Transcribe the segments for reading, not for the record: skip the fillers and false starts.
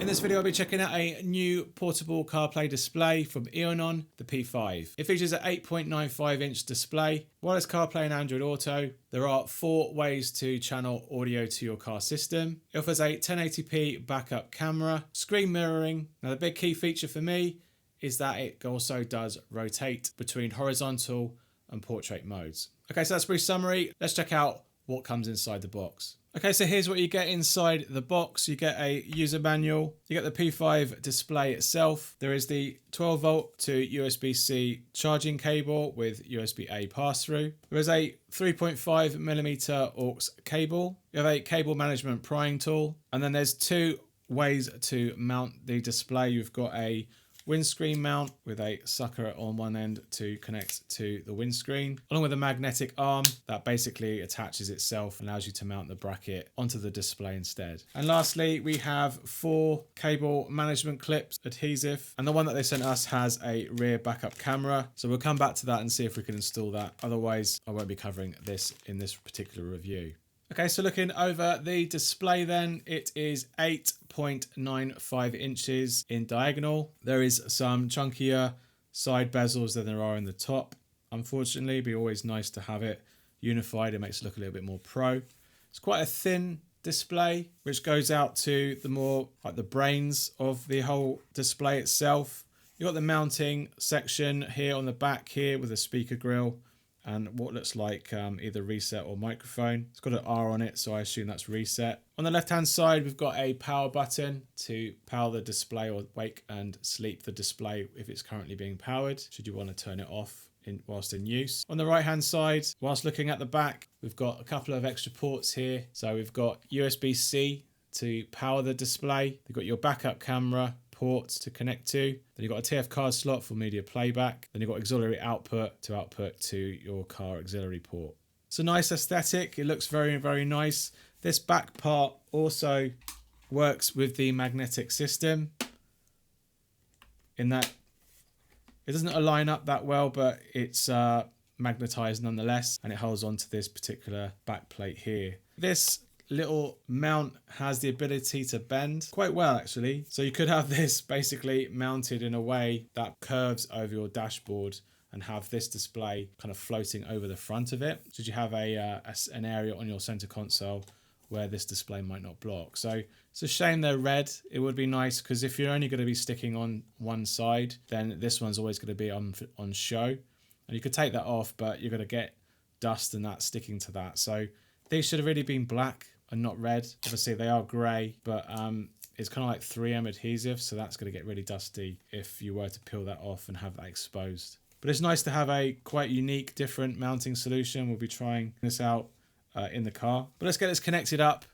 In this video I'll be checking out a new portable CarPlay display from Eonon, the P5. It features an 8.95 inch display, wireless CarPlay and Android Auto. There are 4 ways to channel audio to your car system. It offers a 1080p backup camera, screen mirroring. Now the big key feature for me is that it also does rotate between horizontal and portrait modes. Okay, so that's a brief summary. Let's check out what comes inside the box. Okay, so here's what you get inside the box. You get a user manual, you get the P5 display itself. There is the 12 volt to USB-C charging cable with USB-A pass-through. There is a 3.5mm aux cable. You have a cable management prying tool. And then there's 2 ways to mount the display. You've got a windscreen mount with a sucker on one end to connect to the windscreen, along with a magnetic arm that basically attaches itself and allows you to mount the bracket onto the display instead. And lastly, we have 4 cable management clips adhesive, and the one that they sent us has a rear backup camera. So we'll come back to that and see if we can install that. Otherwise, I won't be covering this in this particular review. Okay, so looking over the display then, it is 8.95 inches in diagonal. There is some chunkier side bezels than there are in the top. Unfortunately, it'd be always nice to have it unified. It makes it look a little bit more pro. It's quite a thin display, which goes out to the more like the brains of the whole display itself. You've got the mounting section here on the back here with a speaker grill and what looks like either reset or microphone. It's got an R on it, so I assume that's reset. On the left-hand side, we've got a power button to power the display or wake and sleep the display if it's currently being powered, should you want to turn it off whilst in use. On the right-hand side, whilst looking at the back, we've got a couple of extra ports here. So we've got USB-C to power the display. You've got your backup camera ports to connect to. Then you've got a TF card slot for media playback. Then you've got auxiliary output to your car auxiliary port. It's a nice aesthetic. It looks very, very nice. This back part also works with the magnetic system in that it doesn't align up that well, but it's magnetized nonetheless, and it holds onto this particular back plate here. This little mount has the ability to bend quite well actually, so you could have this basically mounted in a way that curves over your dashboard and have this display kind of floating over the front of it, should you have an area on your center console where this display might not block. So it's a shame they're red. It would be nice, because if you're only going to be sticking on one side, then this one's always going to be on show, and you could take that off, but you're going to get dust and that sticking to that. So these should have really been black and not red. Obviously they are grey, but it's kind of like 3M adhesive, so that's going to get really dusty if you were to peel that off and have that exposed. But it's nice to have a quite unique, different mounting solution. We'll be trying this out in the car. But let's get this connected up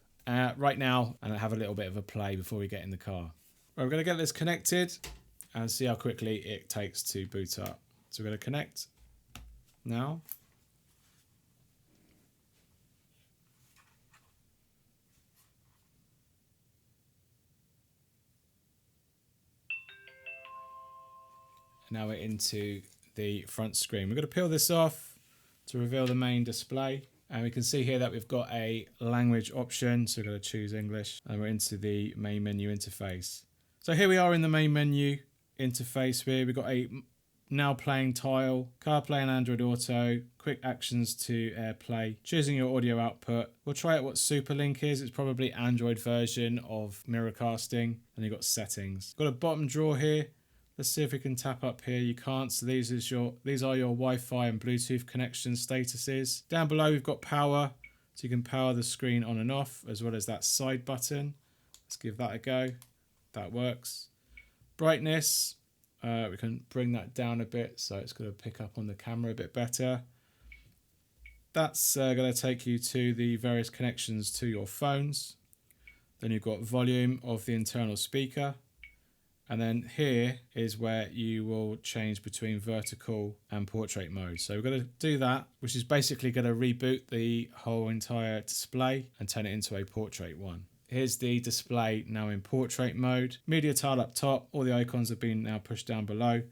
right now and have a little bit of a play before we get in the car. Right, we're going to get this connected and see how quickly it takes to boot up. So we're going to connect now. Now we're into the front screen. We're going to peel this off to reveal the main display. And we can see here that we've got a language option. So we're going to choose English, and we're into the main menu interface. So here we are in the main menu interface here. We've got a now playing tile, CarPlay and Android Auto, quick actions to AirPlay, choosing your audio output. We'll try out what Superlink is. It's probably Android version of mirrorcasting. And you've got settings. Got a bottom drawer here. Let's see if we can tap up here. You can't, so these are your Wi-Fi and Bluetooth connection statuses. Down below we've got power, so you can power the screen on and off, as well as that side button. Let's give that a go. That works. Brightness, we can bring that down a bit, so it's going to pick up on the camera a bit better. That's going to take you to the various connections to your phones. Then you've got volume of the internal speaker. And then here is where you will change between vertical and portrait mode. So we're going to do that, which is basically going to reboot the whole entire display and turn it into a portrait one. Here's the display now in portrait mode. Media tile up top, all the icons have been now pushed down below,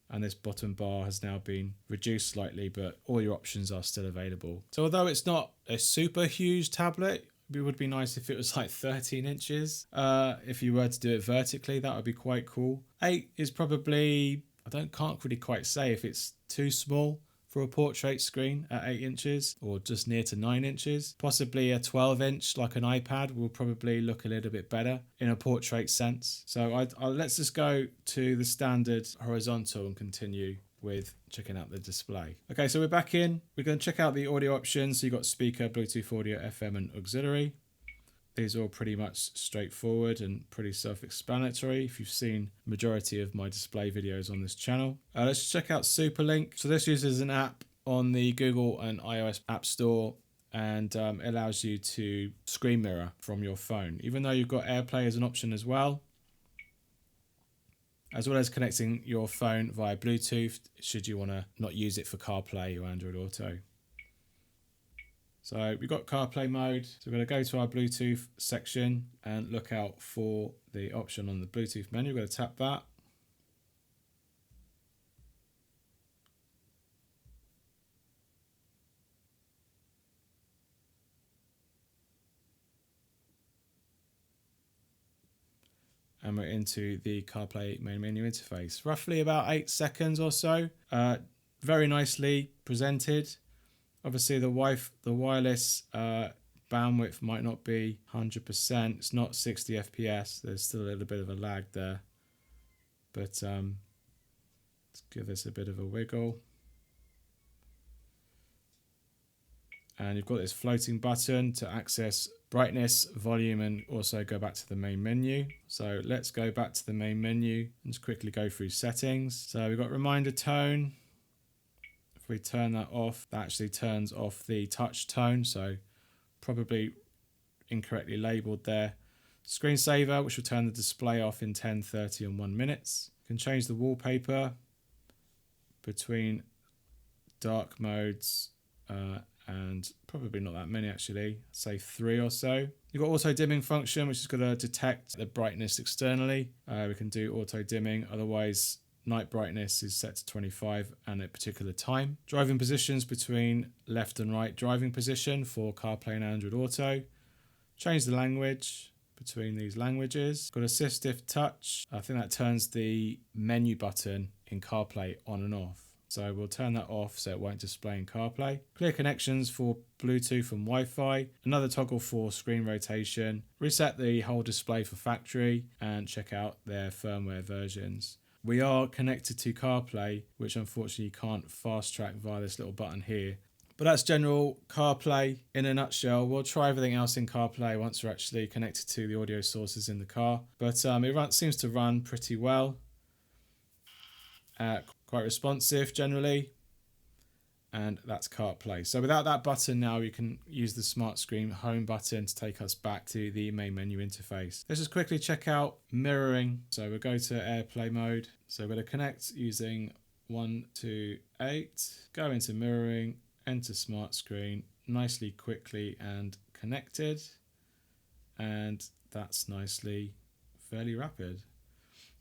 and this bottom bar has now been reduced slightly, but all your options are still available. So although it's not a super huge tablet, It would be nice if it was like 13 inches. If you were to do it vertically, that would be quite cool. 8 is probably, can't really quite say if it's too small for a portrait screen at 8 inches or just near to 9 inches. Possibly a 12 inch like an iPad will probably look a little bit better in a portrait sense. So let's just go to the standard horizontal and continue with checking out the display. Okay, so we're back in. We're going to check out the audio options. So you've got speaker, Bluetooth audio, FM and auxiliary. These are all pretty much straightforward and pretty self-explanatory if you've seen the majority of my display videos on this channel. Let's check out Superlink. So this uses an app on the Google and iOS App Store and allows you to screen mirror from your phone, even though you've got AirPlay as an option as well as connecting your phone via Bluetooth should you want to not use it for CarPlay or Android Auto. So we've got CarPlay mode. So we're going to go to our Bluetooth section and look out for the option on the Bluetooth menu. We're going to tap that. And we're into the CarPlay main menu interface. Roughly about 8 seconds or so. Very nicely presented. Obviously the wireless bandwidth might not be 100%. It's not 60 FPS. There's still a little bit of a lag there. But let's give this a bit of a wiggle. And you've got this floating button to access brightness, volume, and also go back to the main menu. So let's go back to the main menu and just quickly go through settings. So we've got reminder tone. If we turn that off, that actually turns off the touch tone. So probably incorrectly labeled there. Screensaver, which will turn the display off in 10, 30, and 1 minutes. You can change the wallpaper between dark modes, and probably not that many actually, say 3 or so. You've got auto dimming function, which is going to detect the brightness externally. We can do auto dimming, otherwise night brightness is set to 25 and at a particular time. Driving positions between left and right driving position for CarPlay and Android Auto. Change the language between these languages. Got assistive touch. I think that turns the menu button in CarPlay on and off. So we'll turn that off so it won't display in CarPlay. Clear connections for Bluetooth and Wi-Fi. Another toggle for screen rotation. Reset the whole display for factory and check out their firmware versions. We are connected to CarPlay, which unfortunately you can't fast track via this little button here. But that's general CarPlay in a nutshell. We'll try everything else in CarPlay once we're actually connected to the audio sources in the car. But it seems to run pretty well. Quite responsive generally, and that's CarPlay. So without that button now, you can use the smart screen home button to take us back to the main menu interface. Let's just quickly check out mirroring. So we'll go to AirPlay mode. So we're going to connect using 128, go into mirroring, enter smart screen, nicely, quickly and connected, and that's nicely fairly rapid.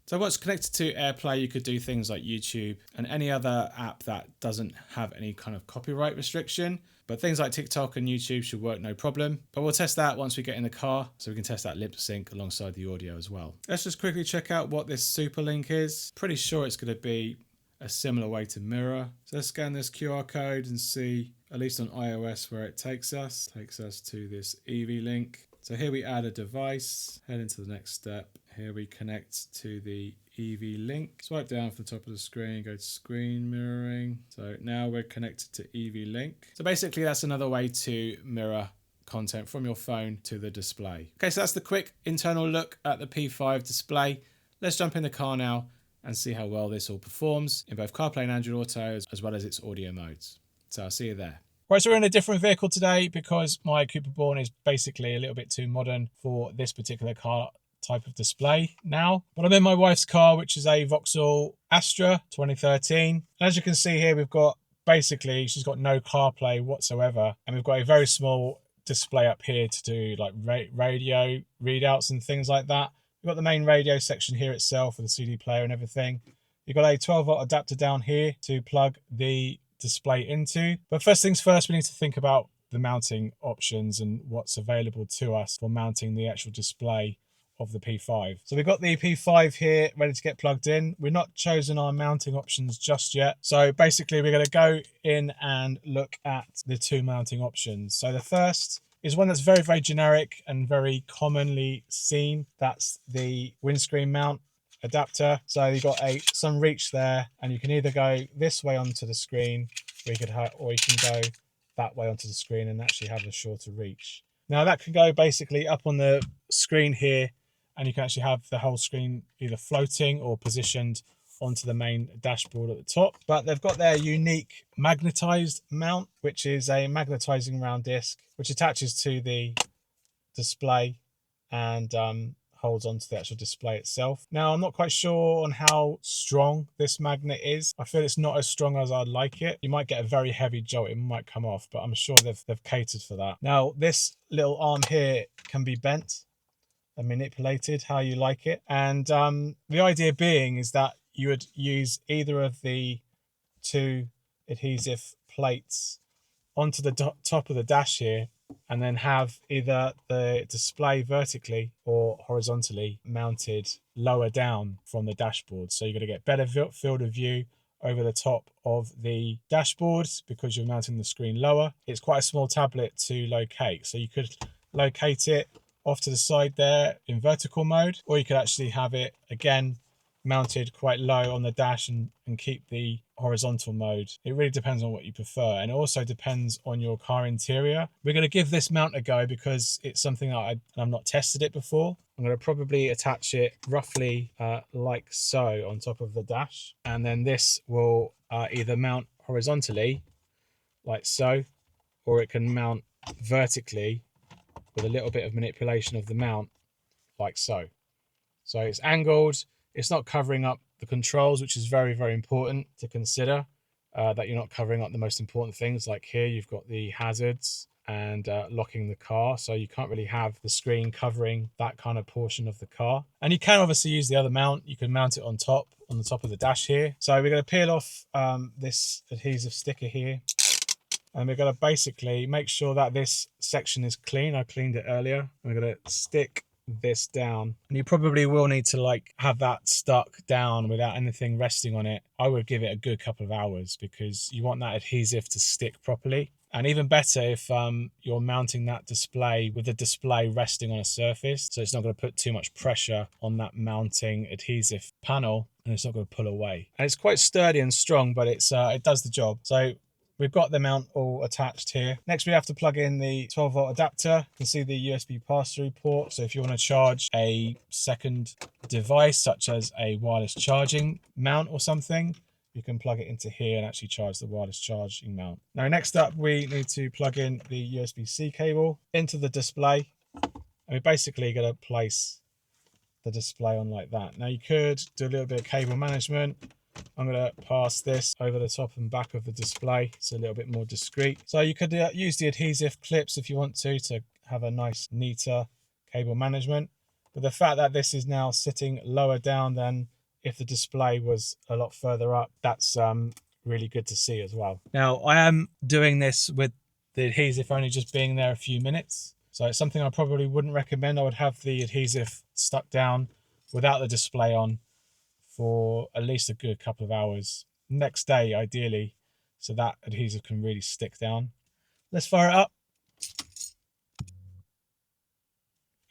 So once connected to AirPlay, you could do things like YouTube and any other app that doesn't have any kind of copyright restriction. But things like TikTok and YouTube should work no problem. But we'll test that once we get in the car, so we can test that lip sync alongside the audio as well. Let's just quickly check out what this Superlink is. Pretty sure it's going to be a similar way to mirror. So let's scan this QR code and see, at least on iOS, where it takes us. Takes us to this EV link. So here we add a device, head into the next step. Here we connect to the EV link. Swipe down from the top of the screen, go to screen mirroring. So now we're connected to EV link. So basically that's another way to mirror content from your phone to the display. Okay, so that's the quick internal look at the P5 display. Let's jump in the car now and see how well this all performs in both CarPlay and Android Auto as well as its audio modes. So I'll see you there. Right, so we're in a different vehicle today because my Cooper Born is basically a little bit too modern for this particular car type of display now. But I'm in my wife's car, which is a Vauxhall Astra 2013. As you can see here, we've got basically, she's got no CarPlay whatsoever. And we've got a very small display up here to do like radio readouts and things like that. We've got the main radio section here itself with the CD player and everything. You've got a 12-volt adapter down here to plug the display into. But first things first, we need to think about the mounting options and what's available to us for mounting the actual display of the P5. So we've got the P5 here ready to get plugged in. We're not chosen our mounting options just yet. So basically we're going to go in and look at the two mounting options. So the first is one that's very, very generic and very commonly seen. That's the windscreen mount adapter. So you've got some reach there, and you can either go this way onto the screen, or you can go that way onto the screen and actually have a shorter reach. Now that can go basically up on the screen here, and you can actually have the whole screen either floating or positioned onto the main dashboard at the top. But they've got their unique magnetized mount, which is a magnetizing round disc which attaches to the display and holds onto the actual display itself. Now I'm not quite sure on how strong this magnet is. I feel it's not as strong as I'd like it. You might get a very heavy jolt, it might come off, but I'm sure they've catered for that. Now this little arm here can be bent and manipulated how you like it, and the idea being is that you would use either of the two adhesive plates onto the top of the dash here, and then have either the display vertically or horizontally mounted lower down from the dashboard. So you're going to get better field of view over the top of the dashboard because you're mounting the screen lower. It's quite a small tablet to locate, so you could locate it off to the side there in vertical mode, or you could actually have it again mounted quite low on the dash and keep the horizontal mode. It really depends on what you prefer, and it also depends on your car interior. We're going to give this mount a go because it's something that I've not tested it before. I'm going to probably attach it roughly like so on top of the dash, and then this will either mount horizontally like so, or it can mount vertically with a little bit of manipulation of the mount like so. So it's angled, it's not covering up the controls, which is very, very important to consider, that you're not covering up the most important things. Like here you've got the hazards and locking the car, so you can't really have the screen covering that kind of portion of the car. And you can obviously use the other mount. You can mount it on the top of the dash here. So we're going to peel off this adhesive sticker here, and we're going to basically make sure that this section is clean. I cleaned it earlier. And we're going to stick this down, and you probably will need to like have that stuck down without anything resting on it. I would give it a good couple of hours because you want that adhesive to stick properly. And even better if you're mounting that display with the display resting on a surface, so it's not going to put too much pressure on that mounting adhesive panel and it's not going to pull away. And it's quite sturdy and strong, but it does the job. So we've got the mount all attached here. Next, we have to plug in the 12-volt adapter. You can see the USB pass-through port. So if you want to charge a second device, such as a wireless charging mount or something, you can plug it into here and actually charge the wireless charging mount. Now, next up, we need to plug in the USB-C cable into the display. And we're basically going to place the display on like that. Now, you could do a little bit of cable management. I'm going to pass this over the top and back of the display. It's a little bit more discreet. So you could use the adhesive clips if you want to have a nice, neater cable management. But the fact that this is now sitting lower down than if the display was a lot further up, that's really good to see as well. Now, I am doing this with the adhesive only just being there a few minutes. So it's something I probably wouldn't recommend. I would have the adhesive stuck down without the display on for at least a good couple of hours. Next day, ideally, so that adhesive can really stick down. Let's fire it up.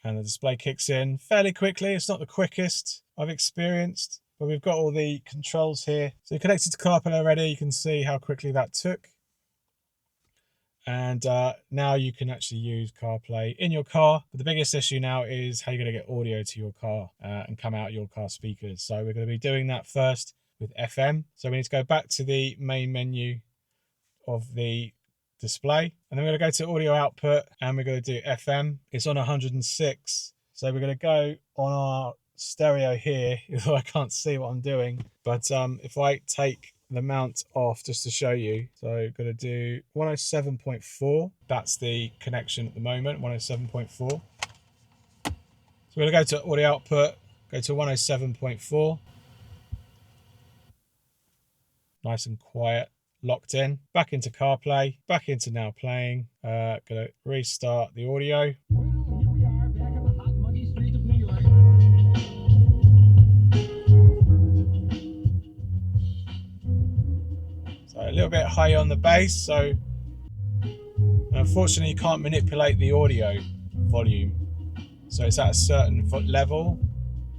And the display kicks in fairly quickly. It's not the quickest I've experienced, but we've got all the controls here. So you're connected to CarPlay already. You can see how quickly that took. And now you can actually use CarPlay in your car. But the biggest issue now is how you're going to get audio to your car and come out your car speakers. So we're going to be doing that first with FM. So we need to go back to the main menu of the display. And then we're going to go to audio output and we're going to do FM. It's on 106. So we're going to go on our stereo here, although I can't see what I'm doing. But if I take the mount off just to show you, so I'm going to do 107.4. That's the connection at the moment, 107.4. So we're going to go to audio output, go to 107.4. Nice and quiet, locked in. Back into CarPlay, back into now playing. Gonna restart the audio. So a little bit high on the bass, so unfortunately you can't manipulate the audio volume. So it's at a certain level,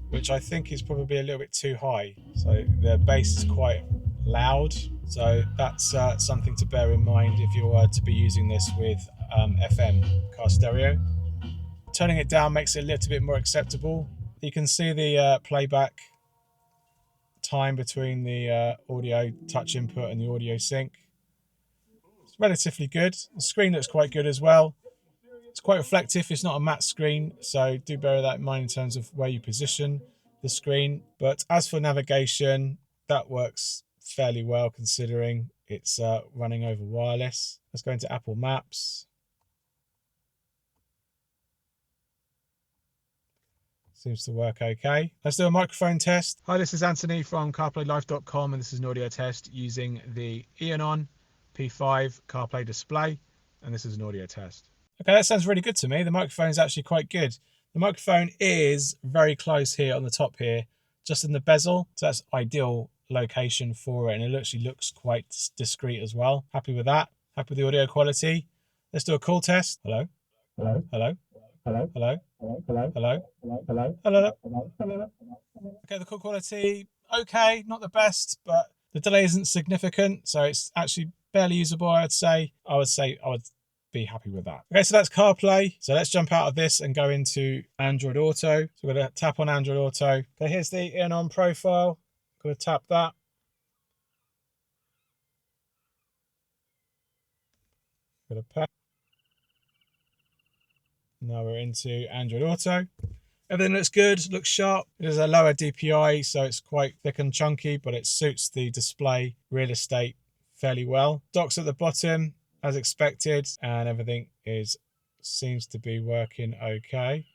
which I think is probably a little bit too high. So the bass is quite loud. So that's something to bear in mind if you were to be using this with FM car stereo. Turning it down makes it a little bit more acceptable. You can see the playback time between the audio touch input and the audio sync. It's relatively good. The screen looks quite good as well. It's quite reflective. It's not a matte screen, so do bear that in mind in terms of where you position the screen. But as for navigation, that works fairly well considering it's running over wireless. Let's go into Apple Maps. Seems to work okay. Let's do a microphone test. Hi, this is Anthony from CarPlayLife.com, and this is an audio test using the Eonon P5 CarPlay display, and this is an audio test. Okay, that sounds really good to me. The microphone is actually quite good. The microphone is very close here on the top here, just in the bezel, so that's ideal location for it, and it actually looks quite discreet as well. Happy with that. Happy with the audio quality. Let's do a call test. Hello? Hello? Hello? Hello? Hello? Hello? Hello? Hello? Hello? Hello? Okay, the call quality, okay, not the best, but the delay isn't significant, so it's actually barely usable, I would say I would be happy with that. Okay, so that's CarPlay. So let's jump out of this and go into Android Auto. So we're going to tap on Android Auto. Okay, here's the Eonon profile. Going to tap that. Going to pack. Now we're into Android Auto. Everything looks good, looks sharp. It is a lower DPI, so it's quite thick and chunky, but it suits the display real estate fairly well. Docks at the bottom, as expected, and everything seems to be working okay.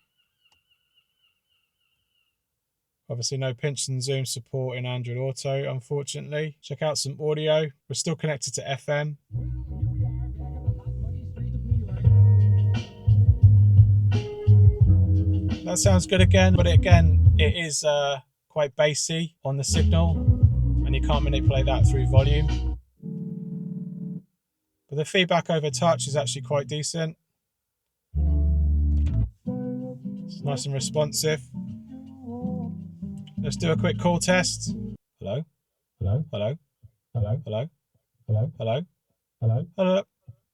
Obviously no pinch and zoom support in Android Auto, unfortunately. Check out some audio. We're still connected to FM. That sounds good again, but again, it is quite bassy on the signal, and you can't manipulate that through volume. But the feedback over touch is actually quite decent. It's nice and responsive. Let's do a quick call test. Hello? Hello? Hello? Hello? Hello? Hello? Hello? Hello? Hello?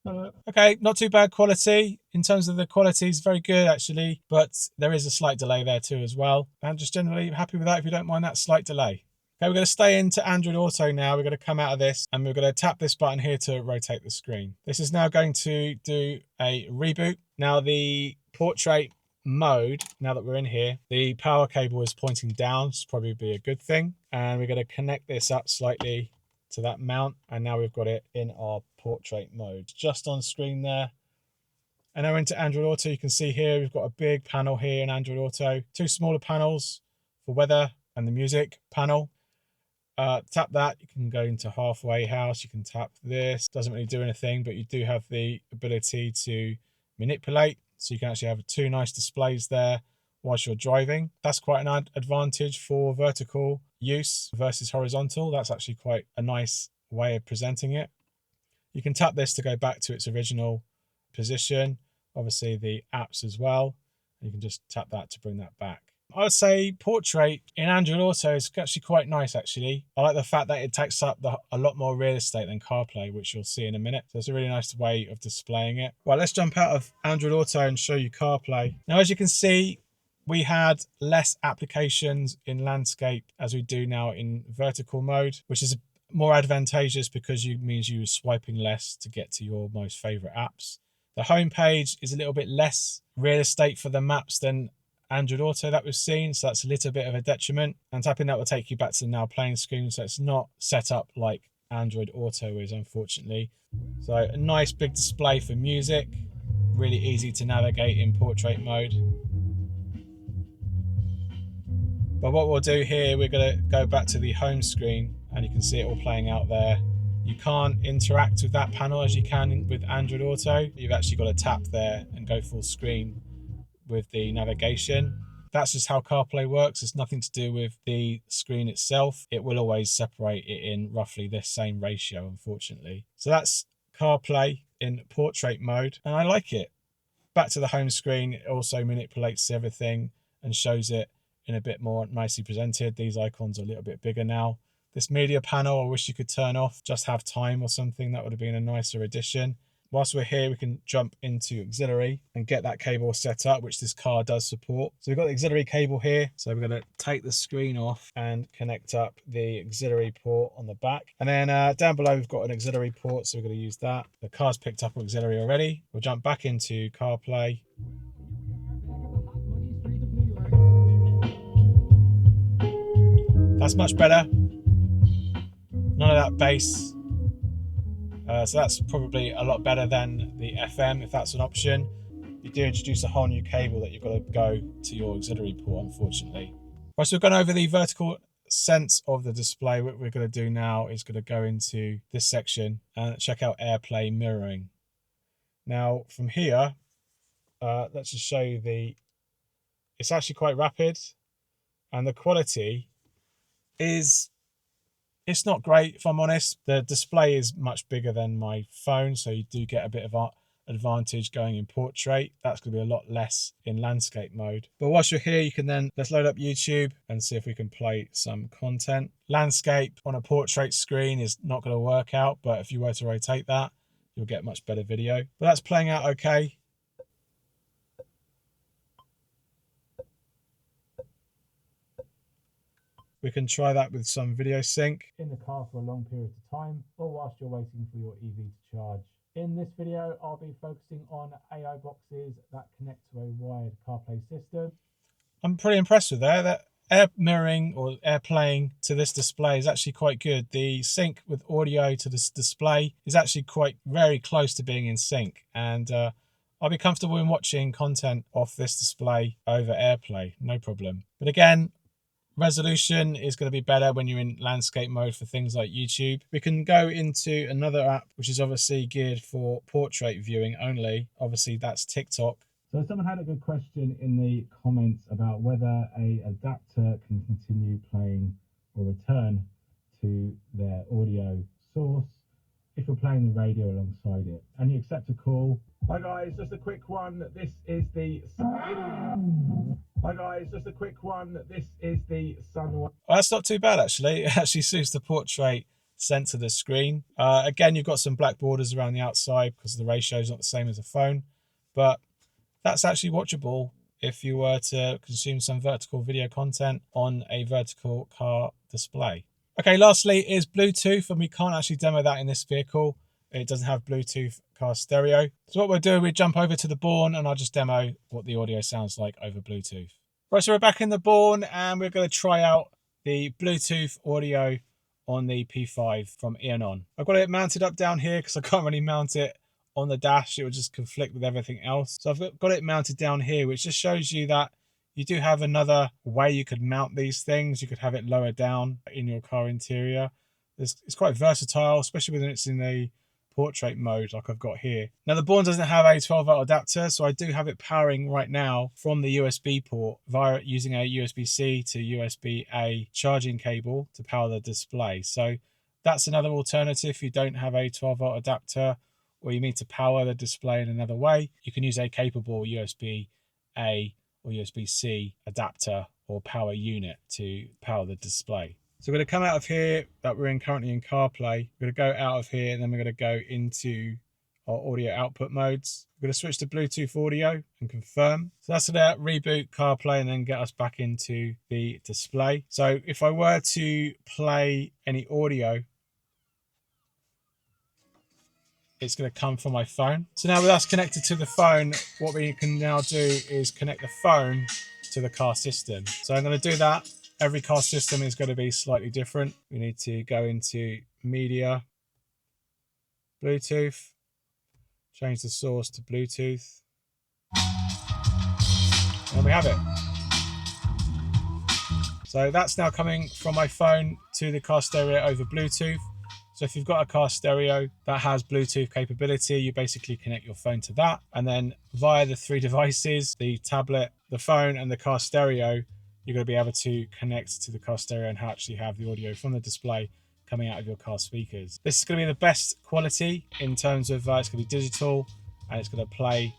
Hello? Okay, not too bad quality. In terms of the quality, it's very good actually, but there is a slight delay there too as well. And just generally happy with that if you don't mind that slight delay. Okay, we're going to stay into Android Auto now. We're going to come out of this and we're going to tap this button here to rotate the screen. This is now going to do a reboot. Now the portrait mode, now that we're in here, the power cable is pointing down, so probably be a good thing. And we're going to connect this up slightly to that mount, and now we've got it in our portrait mode just on screen there. And now into Android Auto, you can see here we've got a big panel here in Android Auto, two smaller panels for weather and the music panel. Tap that, you can go into halfway house, you can tap this, doesn't really do anything, but you do have the ability to manipulate, so you can actually have two nice displays there whilst you're driving. That's quite an advantage for vertical use versus horizontal. That's actually quite a nice way of presenting it. You can tap this to go back to its original position, obviously the apps as well. You can just tap that to bring that back. I would say portrait in Android Auto is actually quite nice actually. I like the fact that it takes up a lot more real estate than CarPlay, which you'll see in a minute. So it's a really nice way of displaying it. Well, let's jump out of Android Auto and show you CarPlay. Now, as you can see, we had less applications in landscape as we do now in vertical mode, which is more advantageous because it means you're swiping less to get to your most favorite apps. The home page is a little bit less real estate for the maps than Android Auto that we've seen, so that's a little bit of a detriment. And tapping that will take you back to the now playing screen, so it's not set up like Android Auto is, unfortunately. So a nice big display for music, really easy to navigate in portrait mode. But what we'll do here, we're going to go back to the home screen and you can see it all playing out there. You can't interact with that panel as you can with Android Auto. You've actually got to tap there and go full screen with the navigation. That's just how CarPlay works. It's nothing to do with the screen itself. It will always separate it in roughly this same ratio, unfortunately. So that's CarPlay in portrait mode, and I like it. Back to the home screen, it also manipulates everything and shows it in a bit more nicely presented. These icons are a little bit bigger now. This media panel, I wish you could turn off, just have time or something. That would have been a nicer addition. Whilst we're here, we can jump into auxiliary and get that cable set up, which this car does support. So we've got the auxiliary cable here. So we're going to take the screen off and connect up the auxiliary port on the back. And then down below, we've got an auxiliary port. So we're going to use that. The car's picked up auxiliary already. We'll jump back into CarPlay. That's much better. None of that bass. So that's probably a lot better than the FM, if that's an option. You do introduce a whole new cable that you've got to go to your auxiliary port, unfortunately. Right, so we've gone over the vertical sense of the display. What we're going to do now is going to go into this section and check out AirPlay mirroring. Now, from here, let's just show you it's actually quite rapid, and the quality is... It's not great, if I'm honest. The display is much bigger than my phone, so you do get a bit of advantage going in portrait. That's going to be a lot less in landscape mode. But whilst you're here, you can then, let's load up YouTube and see if we can play some content. Landscape on a portrait screen is not going to work out, but if you were to rotate that, you'll get much better video. But that's playing out okay. We can try that with some video sync in the car for a long period of time, or whilst you're waiting for your EV to charge. In this video, I'll be focusing on AI boxes that connect to a wired CarPlay system. I'm pretty impressed with that. That air mirroring or air playing to this display is actually quite good. The sync with audio to this display is actually very close to being in sync, and I'll be comfortable in watching content off this display over AirPlay, no problem. But again, resolution is going to be better when you're in landscape mode for things like YouTube. We can go into another app, which is obviously geared for portrait viewing only. Obviously, that's TikTok. So someone had a good question in the comments about whether an adapter can continue playing or return to their audio source if you're playing the radio alongside it. And you accept a call. Hi guys, just a quick one. This is the Sun. Well, that's not too bad actually. It actually suits the portrait sense of the screen. Again, you've got some black borders around the outside because the ratio is not the same as a phone, but that's actually watchable if you were to consume some vertical video content on a vertical car display. Okay, lastly is Bluetooth, and we can't actually demo that in this vehicle. It doesn't have Bluetooth car stereo. So what we'll do, we jump over to the Bourne and I'll just demo what the audio sounds like over Bluetooth. Right, so we're back in the Bourne and we're going to try out the Bluetooth audio on the P5 from Eonon. I've got it mounted up down here because I can't really mount it on the dash. It would just conflict with everything else. So I've got it mounted down here, which just shows you that you do have another way you could mount these things. You could have it lower down in your car interior. It's quite versatile, especially when it's in a portrait mode like I've got here. Now the Bourne doesn't have a 12-volt adapter, so I do have it powering right now from the USB port via using a USB-C to USB-A charging cable to power the display. So that's another alternative if you don't have a 12-volt adapter or you need to power the display in another way. You can use a capable USB-A or USB-C adapter or power unit to power the display. So we're going to come out of here that we're currently in CarPlay. We're going to go out of here and then we're going to go into our audio output modes. We're going to switch to Bluetooth audio and confirm. So that's going to reboot CarPlay and then get us back into the display. So if I were to play any audio, it's going to come from my phone. So now with us connected to the phone, what we can now do is connect the phone to the car system. So I'm going to do that. Every car system is going to be slightly different. We need to go into media, Bluetooth, change the source to Bluetooth, and we have it. So that's now coming from my phone to the car stereo over Bluetooth. So if you've got a car stereo that has Bluetooth capability, you basically connect your phone to that, and then via the 3 devices, the tablet, the phone, and the car stereo, you're going to be able to connect to the car stereo and actually have the audio from the display coming out of your car speakers. This is going to be the best quality in terms of it's going to be digital, and it's going to play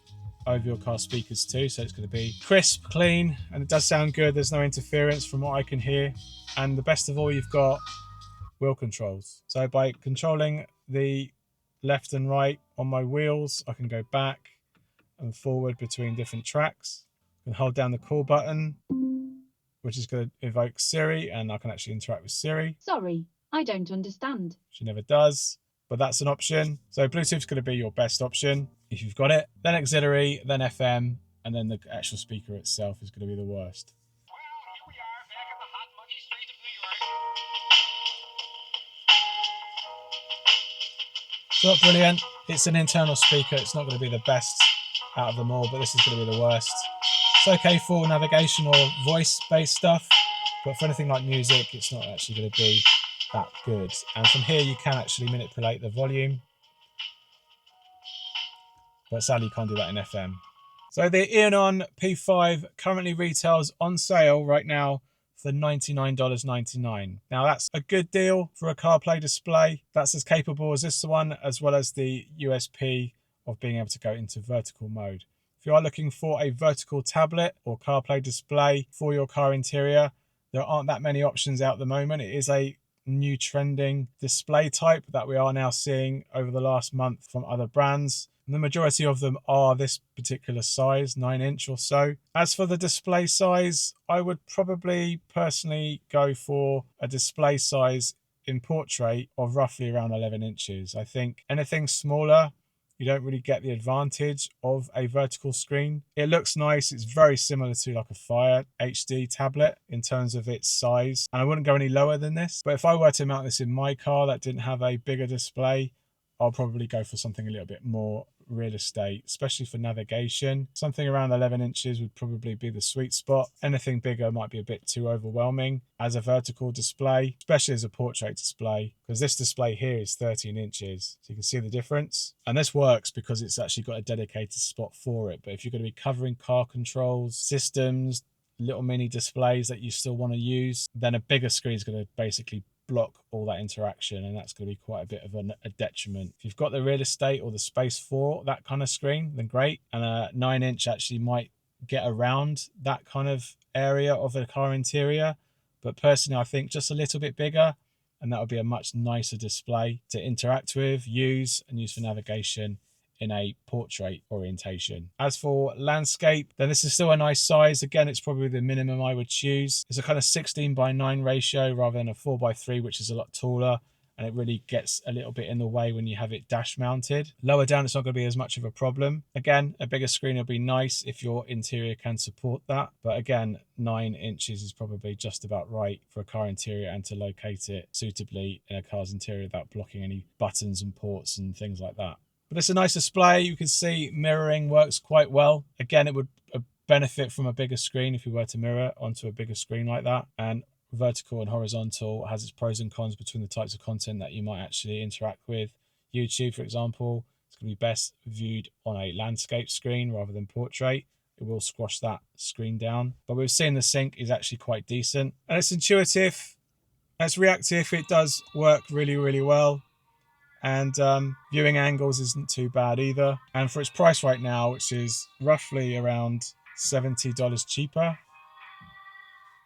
over your car speakers too, so it's going to be crisp, clean, and it does sound good. There's no interference from what I can hear, and the best of all, you've got wheel controls. So by controlling the left and right on my wheels, I can go back and forward between different tracks. I can hold down the call button, which is going to evoke Siri, and I can actually interact with Siri. Sorry, I don't understand. She never does, but that's an option. So Bluetooth's going to be your best option if you've got it. Then auxiliary, then FM, and then the actual speaker itself is going to be the worst. Well, here we are back on the hot, muggy streets of New York. It's not brilliant. It's an internal speaker. It's not going to be the best out of them all, but this is going to be the worst. It's okay for navigation or voice-based stuff, but for anything like music, it's not actually going to be that good. And from here, you can actually manipulate the volume, but sadly, you can't do that in FM. So the Eonon P5 currently retails on sale right now for $99.99. Now that's a good deal for a CarPlay display. That's as capable as this one, as well as the USP of being able to go into vertical mode. If you are looking for a vertical tablet or CarPlay display for your car interior, there aren't that many options out at the moment. It is a new trending display type that we are now seeing over the last month from other brands. And the majority of them are this particular size, 9-inch or so. As for the display size, I would probably personally go for a display size in portrait of roughly around 11 inches. I think anything smaller, you don't really get the advantage of a vertical screen. It looks nice. It's very similar to like a Fire HD tablet in terms of its size. And I wouldn't go any lower than this. But if I were to mount this in my car that didn't have a bigger display, I'll probably go for something a little bit more real estate, especially for navigation. Something around 11 inches would probably be the sweet spot. Anything bigger might be a bit too overwhelming as a vertical display, especially as a portrait display, because this display here is 13 inches. So you can see the difference. And this works because it's actually got a dedicated spot for it. But if you're going to be covering car controls, systems, little mini displays that you still want to use, then a bigger screen is going to basically block all that interaction, and that's going to be quite a bit of a detriment. If you've got the real estate or the space for that kind of screen, then great. And a 9-inch actually might get around that kind of area of a car interior, but personally I think just a little bit bigger, and that would be a much nicer display to interact with, use, and use for navigation in a portrait orientation. As for landscape, then this is still a nice size. Again, it's probably the minimum I would choose. It's a kind of 16:9 ratio rather than a 4:3, which is a lot taller, and it really gets a little bit in the way when you have it dash mounted. Lower down, it's not going to be as much of a problem. Again, a bigger screen will be nice if your interior can support that, but again, 9 inches is probably just about right for a car interior and to locate it suitably in a car's interior without blocking any buttons and ports and things like that. But it's a nice display. You can see mirroring works quite well. Again, it would benefit from a bigger screen if you were to mirror onto a bigger screen like that. And vertical and horizontal has its pros and cons between the types of content that you might actually interact with. YouTube, for example, it's going to be best viewed on a landscape screen rather than portrait. It will squash that screen down. But we've seen the sync is actually quite decent. And it's intuitive. And it's reactive. It does work really, really well. And viewing angles isn't too bad either. And for its price right now, which is roughly around $70 cheaper,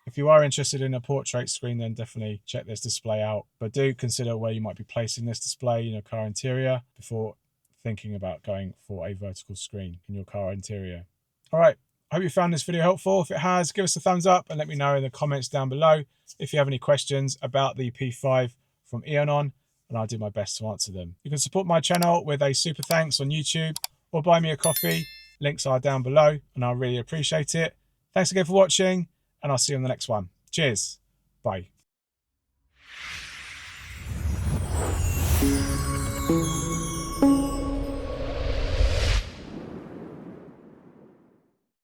if you are interested in a portrait screen, then definitely check this display out. But do consider where you might be placing this display in your car interior before thinking about going for a vertical screen in your car interior. All right, I hope you found this video helpful. If it has, give us a thumbs up and let me know in the comments down below if you have any questions about the P5 from Eonon, and I'll do my best to answer them. You can support my channel with a super thanks on YouTube or buy me a coffee. Links are down below, and I'll really appreciate it. Thanks again for watching, and I'll see you on the next one. Cheers. Bye.